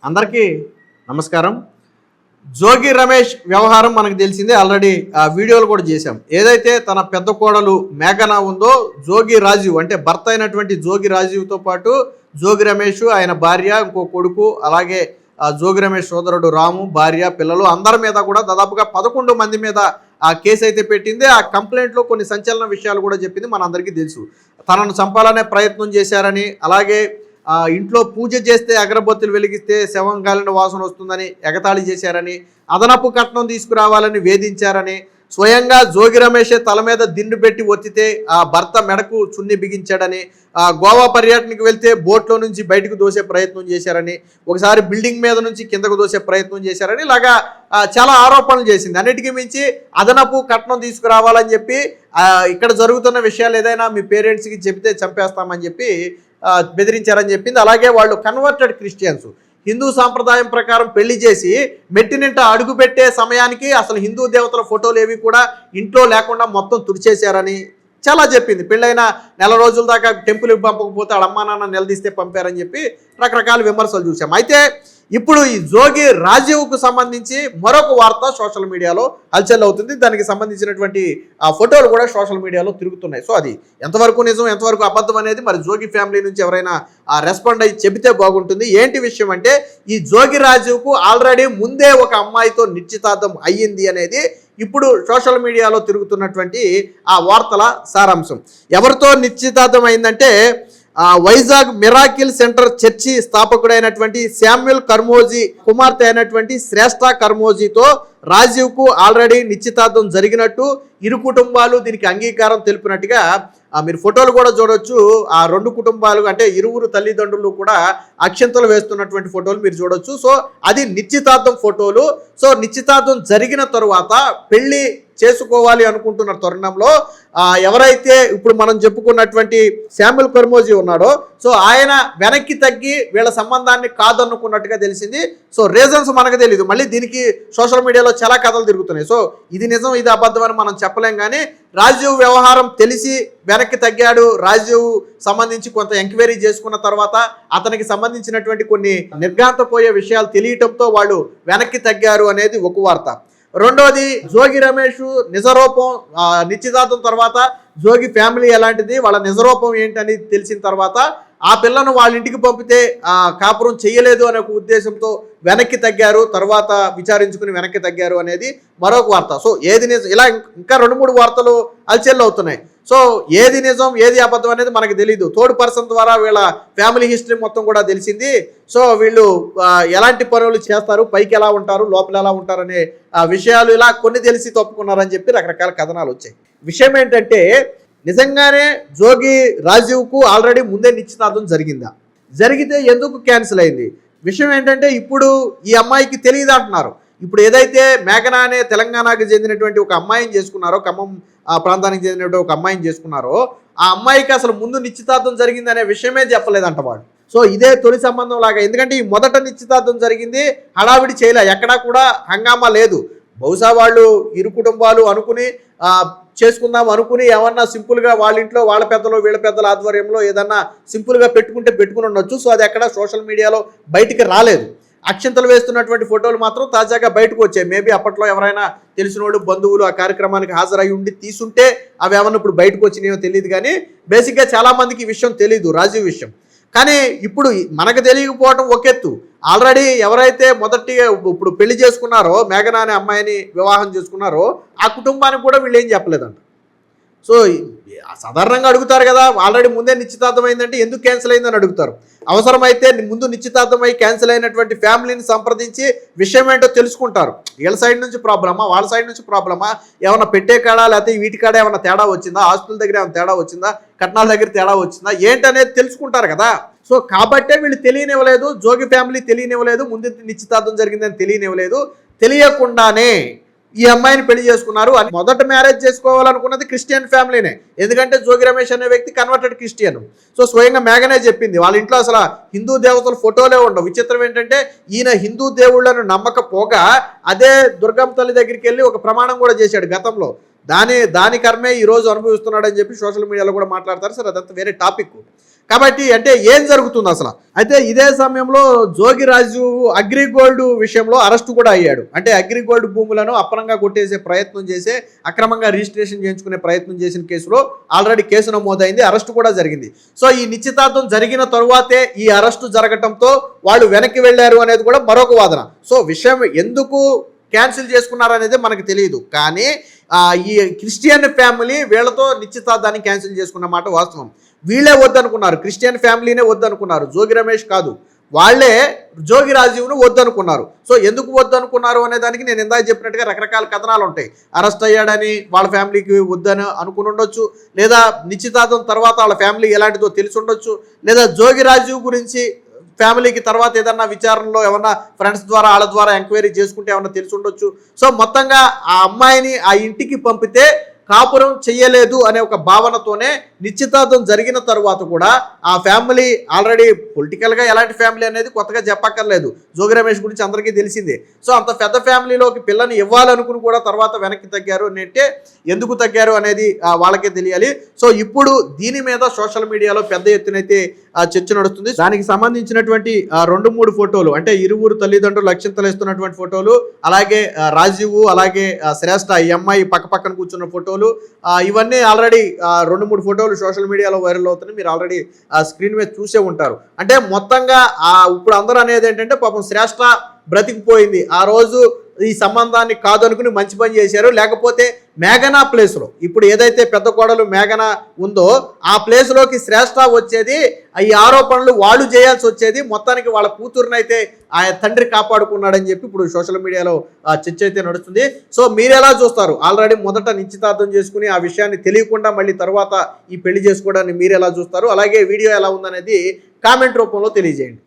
అందరికీ నమస్కారం. జోగి రమేష్ వ్యవహారం మనకు తెలిసిందే. ఆల్రెడీ వీడియోలు కూడా చేశాం. ఏదైతే తన పెద్ద కోడలు మేఘన ఉందో, జోగి రాజీవ్ అంటే భర్త అయినటువంటి జోగి రాజీవ్తో పాటు జోగి రమేష్, ఆయన భార్య, ఇంకో కొడుకు, అలాగే జోగి రమేష్ సోదరుడు రాము, భార్య, పిల్లలు అందరి మీద కూడా దాదాపుగా 11 మంది మీద ఆ కేసు అయితే పెట్టింది. ఆ కంప్లైంట్లో కొన్ని సంచలన విషయాలు కూడా చెప్పింది. మనందరికీ తెలుసు. తనను చంపాలనే ప్రయత్నం చేశారని, అలాగే ఇంట్లో పూజ చేస్తే అగరబత్తులు వెలిగిస్తే శవం కాలిన వాసన వస్తుందని ఎగతాళి చేశారని, అదనపు కట్నం తీసుకురావాలని వేధించారని, స్వయంగా జోగి రమేషే తల మీద దిండు పెట్టి ఒత్తితే ఆ భర్త మెడకు చున్ని బిగించాడని, గోవా పర్యటనకు వెళ్తే బోట్లో నుంచి బయటకు దోసే ప్రయత్నం చేశారని, ఒకసారి బిల్డింగ్ మీద నుంచి కిందకు దోసే ప్రయత్నం చేశారని, ఇలాగా చాలా ఆరోపణలు చేసింది. అన్నిటికీ మించి అదనపు కట్నం తీసుకురావాలని చెప్పి, ఇక్కడ జరుగుతున్న విషయాలు ఏదైనా మీ పేరెంట్స్కి చెబితే చంపేస్తామని చెప్పి బెదిరించారని చెప్పింది. అలాగే వాళ్ళు కన్వర్టెడ్ క్రిస్టియన్స్, హిందూ సాంప్రదాయం ప్రకారం పెళ్లి చేసి మెట్టినింట అడుగు పెట్టే సమయానికి అసలు హిందూ దేవతల ఫోటోలు ఏవి కూడా ఇంట్లో లేకుండా మొత్తం తుడిచేశారని చాలా చెప్పింది. పెళ్ళైన నెల రోజుల దాకా టెంపుల్కి పంపకపోతే వాళ్ళ అమ్మా నాన్న నిలదీస్తే పంపారని చెప్పి రకరకాల విమర్శలు చూసాం. అయితే ఇప్పుడు ఈ జోగి రాజీవ్కు సంబంధించి మరొక వార్త సోషల్ మీడియాలో హల్చల్ అవుతుంది. దానికి సంబంధించినటువంటి ఆ ఫోటోలు కూడా సోషల్ మీడియాలో తిరుగుతున్నాయి. సో అది ఎంతవరకు నిజం, ఎంతవరకు అబద్ధం అనేది మరి జోగి ఫ్యామిలీ నుంచి ఎవరైనా రెస్పాండ్ అయ్యి చెబితే బాగుంటుంది. ఏంటి విషయం అంటే, ఈ జోగి రాజీవ్కు ఆల్రెడీ ముందే ఒక అమ్మాయితో నిశ్చితార్థం అయ్యింది అనేది ఇప్పుడు సోషల్ మీడియాలో తిరుగుతున్నటువంటి ఆ వార్తల సారాంశం. ఎవరితో నిశ్చితార్థం అయిందంటే, వైజాగ్ మిరాకిల్ సెంటర్ చర్చి స్థాపకుడైనటువంటి శామ్యుల్ కర్మోజీ కుమార్తె అయినటువంటి శ్రేష్ఠ కర్మోజీతో రాజీవ్కు ఆల్రెడీ నిశ్చితార్థం జరిగినట్టు ఇరు కుటుంబాలు దీనికి అంగీకారం తెలిపినట్టుగా మీరు ఫోటోలు కూడా చూడొచ్చు. ఆ రెండు కుటుంబాలు అంటే ఇరువురు తల్లిదండ్రులు కూడా అక్షంతలు వేస్తున్నటువంటి ఫోటోలు మీరు చూడొచ్చు. సో అది నిశ్చితార్థం ఫోటోలు. సో నిశ్చితార్థం జరిగిన తరువాత పెళ్లి చేసుకోవాలి అనుకుంటున్న తరుణంలో ఎవరైతే ఇప్పుడు మనం చెప్పుకున్నటువంటి శామ్యుల్ కర్మోజీ ఉన్నాడో, సో ఆయన వెనక్కి తగ్గి వీళ్ళ సంబంధాన్ని కాదనుకున్నట్టుగా తెలిసింది. సో రీజన్స్ మనకు తెలియదు. మళ్ళీ దీనికి సోషల్ మీడియాలో చాలా కథలు తిరుగుతున్నాయి. సో ఇది నిజం, ఇది అబద్ధం అని మనం చెప్పలేం. కానీ రాజీవ్ వ్యవహారం తెలిసి వెనక్కి తగ్గాడు. రాజీవ్ సంబంధించి కొంత ఎంక్వైరీ చేసుకున్న తర్వాత అతనికి సంబంధించినటువంటి కొన్ని నిర్ఘాంతపోయే విషయాలు తెలియటంతో వాళ్ళు వెనక్కి తగ్గారు అనేది ఒక వార్త. రెండోది, జోగి రమేష్ నిజరూపం నిశ్చితార్థం తర్వాత జోగి ఫ్యామిలీ ఎలాంటిది, వాళ్ళ నిజరూపం ఏంటని తెలిసిన తర్వాత ఆ పిల్లను వాళ్ళ ఇంటికి పంపితే కాపురం చేయలేదు అనే ఒక ఉద్దేశంతో వెనక్కి తగ్గారు. తర్వాత విచారించుకుని వెనక్కి తగ్గారు అనేది మరొక వార్త. సో ఏది నిజం, ఇలా ఇంకా 2-3 వార్తలు అల్చెల్లు అవుతున్నాయి. సో ఏది నిజం ఏది అబద్ధం అనేది మనకు తెలియదు. థర్డ్ పర్సన్ ద్వారా వీళ్ళ ఫ్యామిలీ హిస్టరీ మొత్తం కూడా తెలిసింది. సో వీళ్ళు ఎలాంటి పనులు చేస్తారు, పైకి ఎలా ఉంటారు, లోపల ఎలా ఉంటారు అనే విషయాలు ఇలా కొన్ని తెలిసి తప్పుకున్నారని చెప్పి రకరకాల కథనాలు వచ్చాయి. విషయం ఏంటంటే, నిజంగానే జోగి రాజీవ్కు ఆల్రెడీ ముందే నిశ్చితార్థం జరిగిందా, జరిగితే ఎందుకు క్యాన్సిల్ అయింది? విషయం ఏంటంటే, ఇప్పుడు ఈ అమ్మాయికి తెలియదు అంటున్నారు. ఇప్పుడు ఏదైతే మేఘన అనే తెలంగాణకు చెందినటువంటి ఒక అమ్మాయిని చేసుకున్నారో, ఖమ్మం ప్రాంతానికి చెందినటువంటి ఒక అమ్మాయిని చేసుకున్నారో, ఆ అమ్మాయికి అసలు ముందు నిశ్చితార్థం జరిగిందనే విషయమే చెప్పలేదంట వాడు. సో ఇదే తొలి సంబంధం లాగా. ఎందుకంటే ఈ మొదట నిశ్చితార్థం జరిగింది, హడావిడి చేయలే, ఎక్కడా కూడా హంగామా లేదు. బహుశా వాళ్ళు ఇరు కుటుంబాలు అనుకుని చేసుకుందాం అనుకుని ఏమన్నా సింపుల్గా వాళ్ళ ఇంట్లో వాళ్ళ పెద్దలు వీళ్ళ పెద్దల ఆధ్వర్యంలో ఏదన్నా సింపుల్గా పెట్టుకుని ఉండొచ్చు. సో అది ఎక్కడ సోషల్ మీడియాలో బయటికి రాలేదు. అక్షంతలు వేస్తున్నటువంటి ఫోటోలు మాత్రం తాజాగా బయటకు వచ్చాయి. మేబీ అప్పట్లో ఎవరైనా తెలిసిన వాళ్ళు బంధువులు ఆ కార్యక్రమానికి హాజరై ఉండి తీసుంటే అవి ఏమన్నా ఇప్పుడు బయటకు వచ్చినాయో తెలియదు. కానీ బేసిక్గా చాలామందికి ఈ విషయం తెలియదు, రాజీవ్ విషయం. కానీ ఇప్పుడు మనకు తెలియకపోవడం ఒక ఎత్తు, ఆల్రెడీ ఎవరైతే మొదటిగా ఇప్పుడు పెళ్లి చేసుకున్నారో, మేఘన అనే అమ్మాయిని వివాహం చేసుకున్నారో, ఆ కుటుంబానికి కూడా వీళ్ళు ఏం చెప్పలేదంట. సో సాధారణంగా అడుగుతారు కదా, ఆల్రెడీ ముందే నిశ్చితార్థం అయిందంటే ఎందుకు క్యాన్సిల్ అయిందని అడుగుతారు. అవసరమైతే ముందు నిశ్చితార్థం అయి క్యాన్సిల్ అయినటువంటి ఫ్యామిలీని సంప్రదించి విషయం ఏంటో తెలుసుకుంటారు. వీళ్ళ సైడ్ నుంచి ప్రాబ్లమా, వాళ్ళ సైడ్ నుంచి ప్రాబ్లమా, ఏమన్నా పెట్టే కాడా లేకపోతే వీటి కాడ ఏమన్నా తేడా వచ్చిందా, ఆస్తుల దగ్గర ఏమైనా తేడా వచ్చిందా, కట్నాల దగ్గర తేడా వచ్చిందా ఏంటనేది తెలుసుకుంటారు కదా. సో కాబట్టే వీళ్ళు తెలియనివ్వలేదు, జోగి ఫ్యామిలీ తెలియనివ్వలేదు, ముందు నిశ్చితార్థం జరిగిందని తెలియనివ్వలేదు. తెలియకుండానే ఈ అమ్మాయిని పెళ్లి చేసుకున్నారు. అని మొదట మ్యారేజ్ చేసుకోవాలనుకున్నది క్రిస్టియన్ ఫ్యామిలీనే. ఎందుకంటే జోగి రమేష్ అనే వ్యక్తి కన్వర్టెడ్ క్రిస్టియన్. సో స్వయంగా మేఘనే చెప్పింది వాళ్ళ ఇంట్లో అసలు హిందూ దేవతల ఫోటోలే ఉండవు. విచిత్రం ఏంటంటే, ఈయన హిందూ దేవుళ్లను నమ్మకపోగా అదే దుర్గమ్మ తల్లి దగ్గరికి వెళ్ళి ఒక ప్రమాణం కూడా చేశాడు గతంలో. దాని కర్మే ఈరోజు అనుభవిస్తున్నాడని చెప్పి సోషల్ మీడియాలో కూడా మాట్లాడతారు. సరే అదంతా వేరే టాపిక్. కాబట్టి అంటే ఏం జరుగుతుంది అసలు? అయితే ఇదే సమయంలో జోగిరాజు అగ్రిగోల్డ్ విషయంలో అరెస్టు కూడా అయ్యాడు. అంటే అగ్రిగోల్డ్ భూములను అప్పనంగా కొట్టేసే ప్రయత్నం చేసే, అక్రమంగా రిజిస్ట్రేషన్ చేయించుకునే ప్రయత్నం చేసిన కేసులో ఆల్రెడీ కేసు నమోదైంది, అరెస్టు కూడా జరిగింది. సో ఈ నిశ్చితార్థం జరిగిన తరువాతే ఈ అరెస్టు జరగటంతో వాళ్ళు వెనక్కి వెళ్ళారు అనేది కూడా మరొక వాదన. సో విషయం ఎందుకు క్యాన్సిల్ చేసుకున్నారు అనేది మనకు తెలియదు. కానీ ఈ క్రిస్టియన్ ఫ్యామిలీ వీళ్ళతో నిశ్చితార్థాన్ని క్యాన్సిల్ చేసుకున్న మాట వాస్తవం. వీళ్ళే వద్దనుకున్నారు, క్రిస్టియన్ ఫ్యామిలీనే వద్దనుకున్నారు, జోగి రమేష్ కాదు. వాళ్ళే జోగి రాజీవ్ను వద్దనుకున్నారు. సో ఎందుకు వద్దనుకున్నారు అనే దానికి నేను ఇందాక చెప్పినట్టుగా రకరకాల కథనాలు ఉంటాయి. అరెస్ట్ అయ్యాడని వాళ్ళ ఫ్యామిలీకి వద్దని అనుకుని ఉండొచ్చు, లేదా నిశ్చితార్థం తర్వాత వాళ్ళ ఫ్యామిలీ ఎలాంటిదో తెలిసి ఉండొచ్చు, లేదా జోగి రాజీవ్ గురించి ఫ్యామిలీకి తర్వాత ఏదన్నా విచారణలో ఏమన్నా ఫ్రెండ్స్ ద్వారా వాళ్ళ ద్వారా ఎంక్వైరీ చేసుకుంటే ఏమన్నా తెలిసి ఉండొచ్చు. సో మొత్తంగా ఆ అమ్మాయిని ఆ ఇంటికి పంపితే కాపురం చెయ్యలేదు అనే ఒక భావనతోనే నిశ్చితార్థం జరిగిన తర్వాత కూడా ఆ ఫ్యామిలీ ఆల్రెడీ పొలిటికల్గా ఎలాంటి ఫ్యామిలీ అనేది కొత్తగా చెప్పక్కర్లేదు, జోగి రమేష్ గురించి అందరికీ తెలిసిందే. సో అంత పెద్ద ఫ్యామిలీలోకి పిల్లని ఇవ్వాలనుకుని కూడా తర్వాత వెనక్కి తగ్గారు అంటే ఎందుకు తగ్గారు అనేది వాళ్ళకే తెలియాలి. సో ఇప్పుడు దీని మీద సోషల్ మీడియాలో పెద్ద ఎత్తునైతే చర్చ నడుస్తుంది. దానికి సంబంధించినటువంటి 2-3 ఫోటోలు, అంటే ఇరువురు తల్లిదండ్రులు అక్షింతలు వేస్తున్నటువంటి ఫోటోలు, అలాగే రాజీవ్ అలాగే శ్రేష్ఠ ఈ అమ్మాయి పక్కన కూర్చున్న ఫోటోలు, ఇవన్నీ ఆల్రెడీ 2-3 ఫోటోలు సోషల్ మీడియాలో వైరల్ అవుతున్నాయి. మీరు ఆల్రెడీ స్క్రీన్ మీద చూసే ఉంటారు. అంటే మొత్తంగా ఇప్పుడు అందరూ అనేది ఏంటంటే పాపం శ్రేష్ఠ బ్రతికిపోయింది, ఆ రోజు ఈ సంబంధాన్ని కాదనుకుని మంచి పని చేశారు. లేకపోతే మేఘనా ప్లేస్లో ఇప్పుడు ఏదైతే పెద్ద కోడలు మేఘనా ఉందో ఆ ప్లేస్లోకి శ్రేష్ఠ వచ్చేది, ఈ ఆరోపణలు వాళ్ళు చేయాల్సి వచ్చేది. మొత్తానికి వాళ్ళ కూతురునైతే ఆ తండ్రి కాపాడుకున్నాడని చెప్పి ఇప్పుడు సోషల్ మీడియాలో చర్చ అయితే నడుస్తుంది. సో మీరు ఎలా చూస్తారు? ఆల్రెడీ మొదట నిశ్చితార్థం చేసుకుని ఆ విషయాన్ని తెలియకుండా మళ్ళీ తర్వాత ఈ పెళ్లి చేసుకోవడాన్ని మీరు ఎలా చూస్తారు? అలాగే వీడియో ఎలా ఉందనేది కామెంట్ రూపంలో తెలియజేయండి.